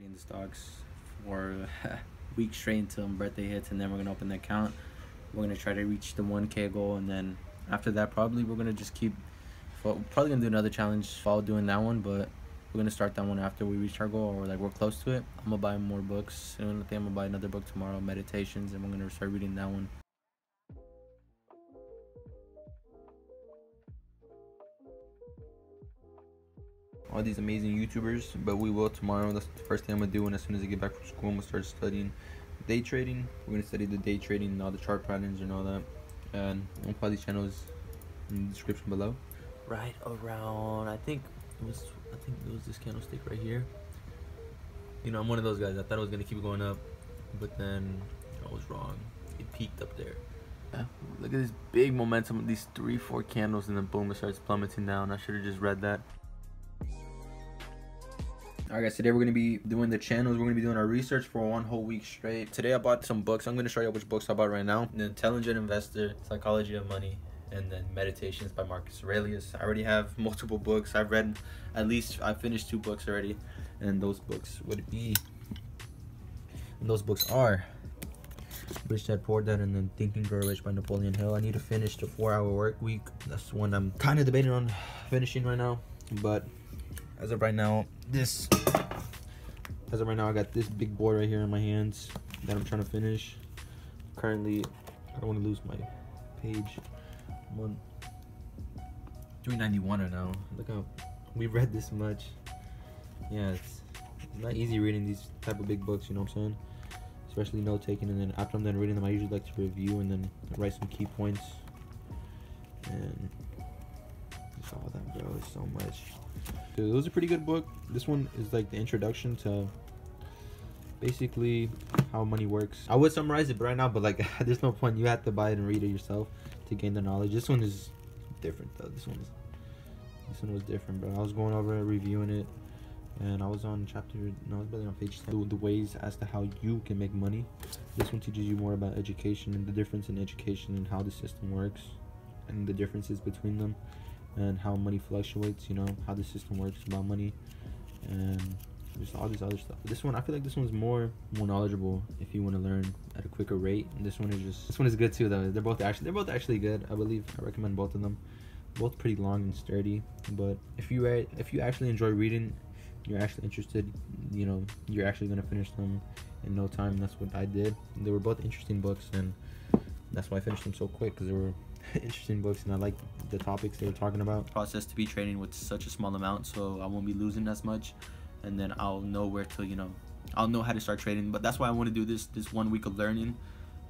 trading the stocks for weeks straight until my birthday hits, and then we're gonna open the account. We're gonna try to reach the 1K goal, and then after that, probably we're gonna just keep. Probably gonna do another challenge while doing that one, but we're gonna start that one after we reach our goal, or like we're close to it. I'm gonna buy more books. And I think I'm gonna buy another book tomorrow, Meditations, and we're gonna start reading that one. All these amazing YouTubers, but we will tomorrow. That's the first thing I'm gonna do, and as soon as I get back from school, I'm gonna start studying day trading. We're gonna study the day trading and all the chart patterns and all that, and I'll put these channels in the description below. Right around, I think it was this candlestick right here. You know, I'm one of those guys. I thought it was gonna keep going up, but then I was wrong. It peaked up there. Yeah, look at this big momentum of these 3-4 candles, and then boom, it starts plummeting down. I should have just read that. Alright guys, today we're going to be doing the channels. We're going to be doing our research for 1 whole week straight. Today I bought some books. I'm going to show you which books I bought right now. The Intelligent Investor, Psychology of Money, and then Meditations by Marcus Aurelius. I already have multiple books. I've read at least, I finished 2 books already. And those books would be, and those books are Rich Dad Poor Dad, and then Think and Grow Rich by Napoleon Hill. I need to finish the 4-Hour Work Week. That's the one I'm kind of debating on finishing right now. But as of right now, I got this big board right here in my hands that I'm trying to finish. Currently, I don't want to lose my page. I'm on 391 right now. Look how we read this much. Yeah, it's not easy reading these type of big books, you know what I'm saying? Especially note taking, and then after I'm done reading them, I usually like to review and then write some key points. And it's all that, bro. It's so much. Dude, it was a pretty good book. This one is like the introduction to basically how money works. I would summarize it right now, but like there's no point. You have to buy it and read it yourself to gain the knowledge. This one is different though. This one was different, bro. I was going over it, reviewing it, and I was on chapter, no, I was barely on page 10. The ways as to how you can make money. This one teaches you more about education and the difference in education and how the system works and the differences between them, and how money fluctuates, you know, how the system works about money, and just all this other stuff. But this one, I feel like this one's more knowledgeable if you want to learn at a quicker rate. And this one is good too though. They're both actually good. I believe I recommend both of them. Both pretty long and sturdy. But if you actually enjoy reading, you're actually interested, you know, you're actually gonna finish them in no time. That's what I did. They were both interesting books, and that's why I finished them so quick, because they were interesting books, and I like the topics they were talking about. Process to be trading with such a small amount, so I won't be losing as much, and then I'll know where to, you know, I'll know how to start trading. But that's why I want to do this 1 week of learning,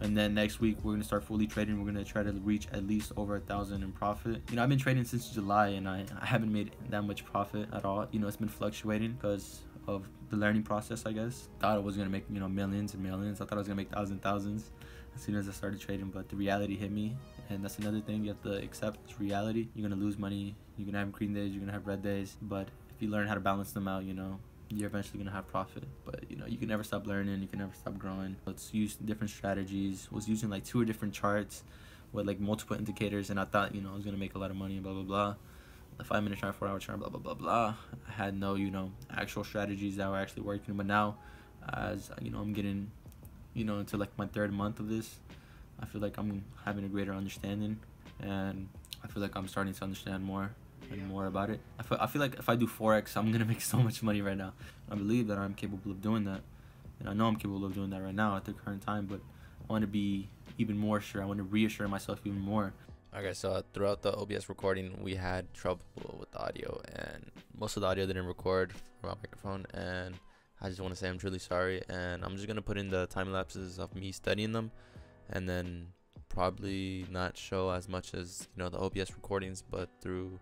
and then next week we're gonna start fully trading. We're gonna try to reach at least over 1,000 in profit. You know, I've been trading since July, and I haven't made that much profit at all. You know, it's been fluctuating because of the learning process, I guess. Thought I was gonna make, you know, millions and millions. I thought I was gonna make thousands as soon as I started trading, but the reality hit me. And that's another thing you have to accept. It's reality. You're gonna lose money. You're gonna have green days. You're gonna have red days. But if you learn how to balance them out, you know, you're eventually gonna have profit. But you know, you can never stop learning. You can never stop growing. Let's use different strategies. Was using like 2 different charts with like multiple indicators, and I thought, you know, I was gonna make a lot of money. Blah blah blah. The 5-minute chart, 4-hour chart, blah blah blah blah. I had no, you know, actual strategies that were actually working. But now, as you know, I'm getting, you know, into like my 3rd month of this, I feel like I'm having a greater understanding, and I feel like I'm starting to understand more and more about it. I feel like if I do forex, I'm gonna make so much money right now. I believe that I'm capable of doing that, and I know I'm capable of doing that right now at the current time, but I want to be even more sure. I want to reassure myself even more. Okay, so throughout the OBS recording, we had trouble with the audio, and most of the audio didn't record from my microphone, and I just want to say I'm truly sorry. And I'm just gonna put in the time lapses of me studying them, and then probably not show as much as, you know, the OBS recordings, but through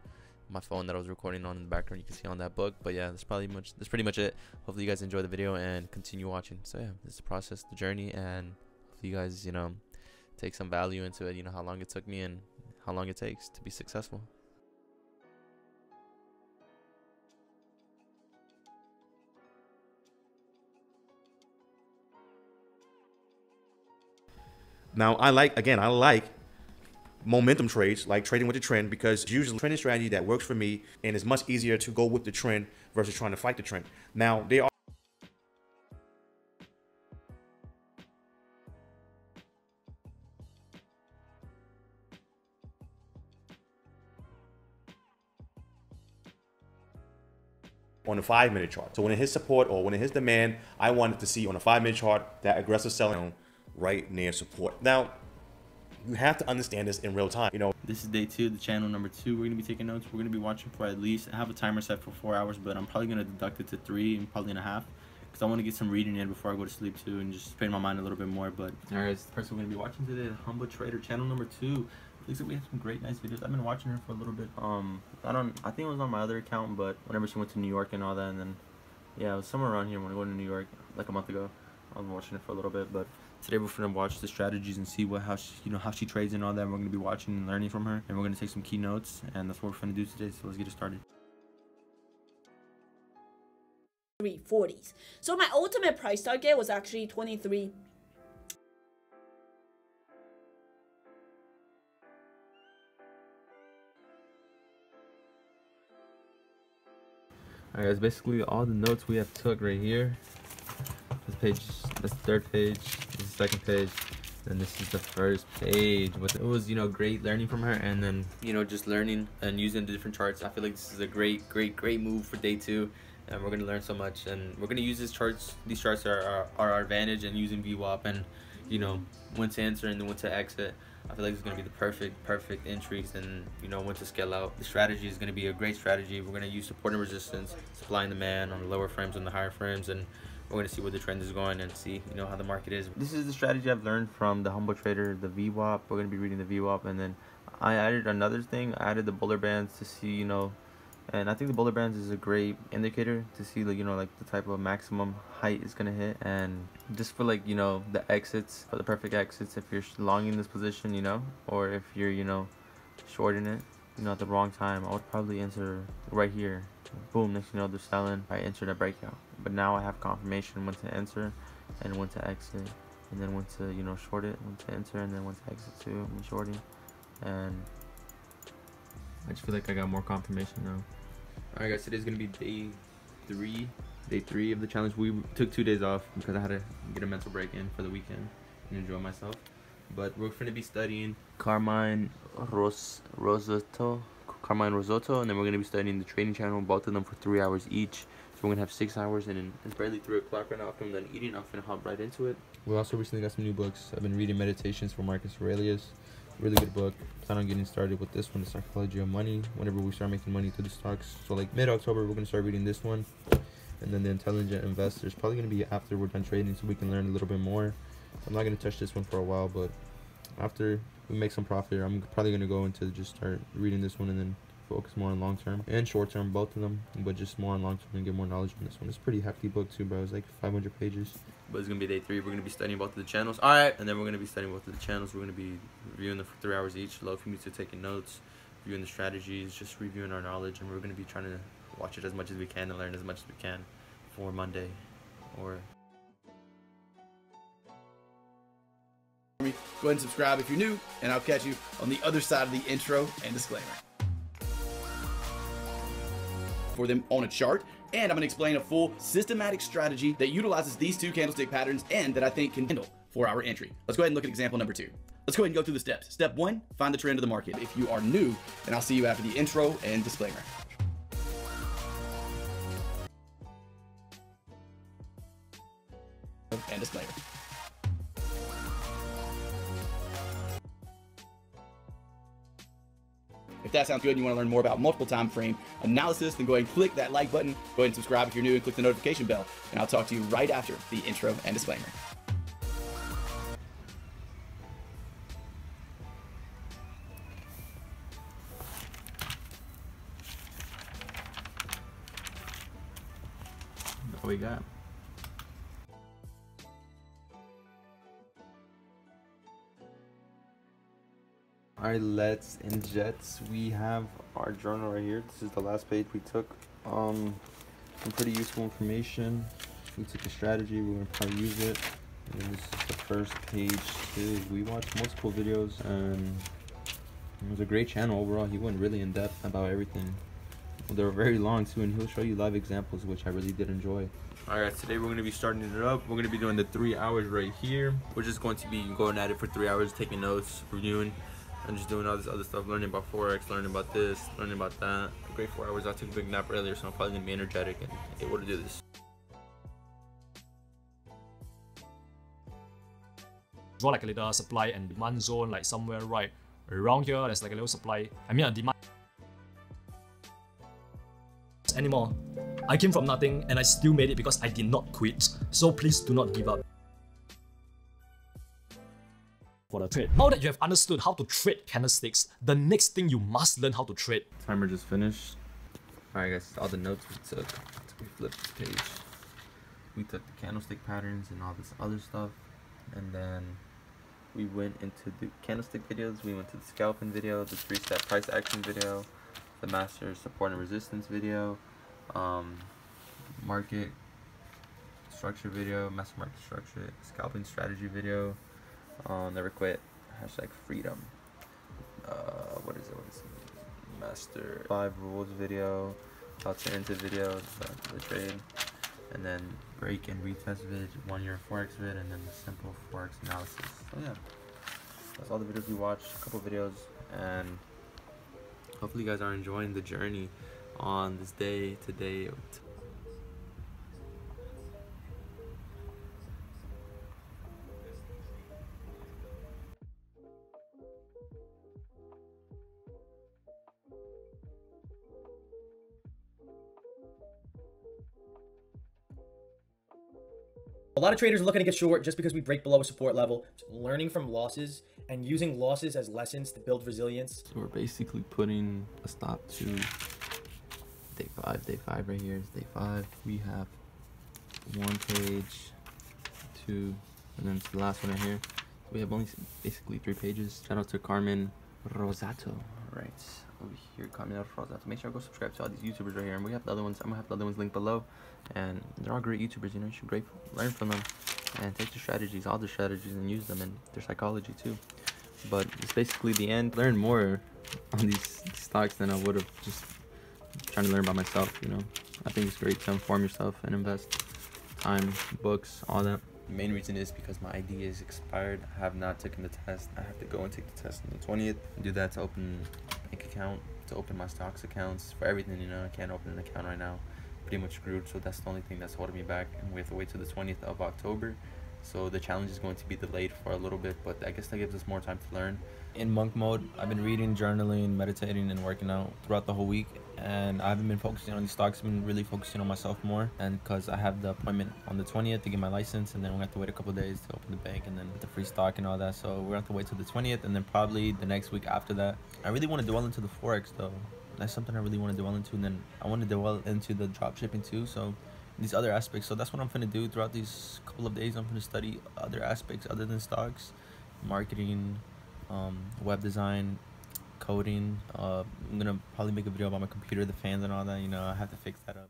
my phone that I was recording on in the background, you can see on that book. But yeah, that's pretty much it. Hopefully you guys enjoy the video and continue watching. So yeah, this is the process, the journey, and hopefully you guys, you know, take some value into it, you know, how long it took me and how long it takes to be successful. Now, I like momentum trades, like trading with the trend, because it's usually a trending strategy that works for me, and it's much easier to go with the trend versus trying to fight the trend. Now, on a 5-minute chart. So when it hits support or when it hits demand, I wanted to see on a 5-minute chart that aggressive selling right near support. Now, you have to understand this in real time. You know, this is day 2, the channel number 2. We're gonna be taking notes. We're gonna be watching for at least, I have a timer set for 4 hours, but I'm probably gonna deduct it to 3 and probably and a half, because I want to get some reading in before I go to sleep too, and just train my mind a little bit more. But alright, the person we're gonna be watching today, the Humble Trader, channel number 2. Looks like we have some great, nice videos. I've been watching her for a little bit. I think it was on my other account, but whenever she went to New York and all that, and then yeah, it was somewhere around here when I went to New York like a month ago. I was watching it for a little bit, but today we're gonna watch the strategies and see how she trades and all that. We're gonna be watching and learning from her, and we're gonna take some key notes, and that's what we're gonna do today. So let's get it started. 340s. So my ultimate price target was actually 23. Alright guys, basically all the notes we have took right here. This page, this the third page, this is the second page, and this is the first page. But it was, great learning from her, and then, just learning and using the different charts. I feel like this is a great move for day 2, and we're gonna learn so much, and we're gonna use these charts. These charts are our advantage in using VWAP, and when to enter and then when to exit. I feel like it's going to be the perfect entries, and when to scale out. The strategy is going to be a great strategy. We're going to use support and resistance, supply and demand on the lower frames and the higher frames, and we're going to see where the trend is going and see how the market is. This is the strategy I've learned from the Humble Trader, the VWAP. We're going to be reading the VWAP, and then I added another thing. I added the Buller Bands to see and I think the Buller Bands is a great indicator to see like the type of maximum height it's gonna hit, and just for the exits, for the perfect exits if you're longing this position, or if you're shorting it at the wrong time. I would probably enter right here. Boom, next they're selling. I entered a breakout, but now I have confirmation when to enter and when to exit, and then when to short it, when to enter, and then when to exit too when shorting. And I just feel like I got more confirmation now. Alright guys, today's gonna be day 3 of the challenge. We took 2 days off because I had to get a mental break in for the weekend and enjoy myself. But we're gonna be studying Carmine Risotto, and then we're gonna be studying the trading channel, both of them for 3 hours each. So we're gonna have 6 hours, and it's barely 3 o'clock right now. After I'm done eating, I'm gonna hop right into it. We also recently got some new books. I've been reading Meditations for Marcus Aurelius. Really good book. Plan on getting started with this one, The Psychology of Money, whenever we start making money through the stocks. So like mid-October, we're gonna start reading this one, and then The Intelligent Investor is probably gonna be after we're done trading, so we can learn a little bit more. I'm not gonna touch this one for a while, but after we make some profit, I'm probably gonna go into just start reading this one and then focus more on long term and short term, both of them, but just more on long term and get more knowledge on this one. It's a pretty hefty book too, bro. It's like 500 pages. But it's gonna be day 3. We're gonna be studying both of the channels. Alright, and then we're gonna be studying both of the channels. We're gonna be reviewing them for 3 hours each. Love for me to taking notes, reviewing the strategies, just reviewing our knowledge, and we're gonna be trying to watch it as much as we can and learn as much as we can for Monday. Or Go ahead and subscribe if you're new, and I'll catch you on the other side of the intro and disclaimer for them on a chart. And I'm going to explain a full systematic strategy that utilizes these 2 candlestick patterns and that I think can handle 4-hour entry. Let's go ahead and look at example number 2. Let's go ahead and go through the steps. Step 1, find the trend of the market. If you are new, then I'll see you after the intro and disclaimer. And disclaimer. If that sounds good and you want to learn more about multiple time frame analysis, then go ahead and click that like button. Go ahead and subscribe if you're new, and click the notification bell. And I'll talk to you right after the intro and disclaimer. what we got. Alright, let's and Jets. We have our journal right here. This is the last page we took. Some pretty useful information. We took a strategy. We're gonna probably use it. And this is the first page too. We watched multiple videos, and it was a great channel overall. He went really in depth about everything. They were very long too, and he'll show you live examples, which I really did enjoy. Alright, today we're going to be starting it up. We're going to be doing the 3 hours right here. We're just going to be going at it for 3 hours, taking notes, reviewing. and just doing all this other stuff, learning about forex, learning about this, learning about that. A great 4 hours. I took a big nap earlier, so I'm probably gonna be energetic and able to do this. Draw like a little supply and demand zone, like somewhere right around here. There's like a little supply. I mean a demand anymore. I came from nothing and I still made it because I did not quit. So please do not give up. For the trade. Now that you have understood how to trade candlesticks, the next thing you must learn how to trade. Timer just finished. Alright guys, all the notes we took. We flipped this page. We took the candlestick patterns and all this other stuff, and then we went into the candlestick videos, we went to the scalping video, the 3-step price action video, the master support and resistance video, market structure video, master market structure, scalping strategy video, never quit, #freedom, what is it, master 5 rules video, how to enter video, the trade, and then break and retest vid, 1-year forex vid, and then the simple forex analysis. So yeah, that's all the videos we watched, a couple videos, and hopefully you guys are enjoying the journey on this day today. A lot of traders are looking to get short just because we break below a support level. Learning from losses and using losses as lessons to build resilience. So we're basically putting a stop to day 5. Day 5 right here is day 5. We have 1 page, 2, and then it's the last one right here. We have only basically 3 pages. Shout out to Carmen Rosato. Right over here, Carmen Rosato. Make sure to go subscribe to all these YouTubers right here. And we have the other ones. I'm gonna have the other ones linked below. And they're all great YouTubers, you know, you should learn from them and take the strategies, all the strategies, and use them in their psychology too. But it's basically the end. Learn more on these stocks than I would have just trying to learn by myself, you know. I think it's great to inform yourself and invest time, books, all that. The main reason is because my ID is expired. I have not taken the test. I have to go and take the test on the 20th. Do that to open a bank account, to open my stocks accounts, for everything, you know. I can't open an account right now. Pretty much screwed, so that's the only thing that's holding me back, and we have to wait till the 20th of October. So the challenge is going to be delayed for a little bit, but I guess that gives us more time to learn. In monk mode, I've been reading, journaling, meditating, and working out throughout the whole week, and I haven't been focusing on these stocks. I've been really focusing on myself more, and because I have the appointment on the 20th to get my license, and then we have to wait a couple days to open the bank, and then the free stock and all that. So we're gonna have to wait till the 20th, and then probably the next week after that. I really want to dwell into the forex though. That's something I really want to dwell into, and then I want to dwell into the drop shipping too, so these other aspects. So that's what I'm going to do throughout these couple of days. I'm going to study other aspects other than stocks, marketing, web design, coding. I'm going to probably make a video about my computer, the fans and all that, you know. I have to fix that up.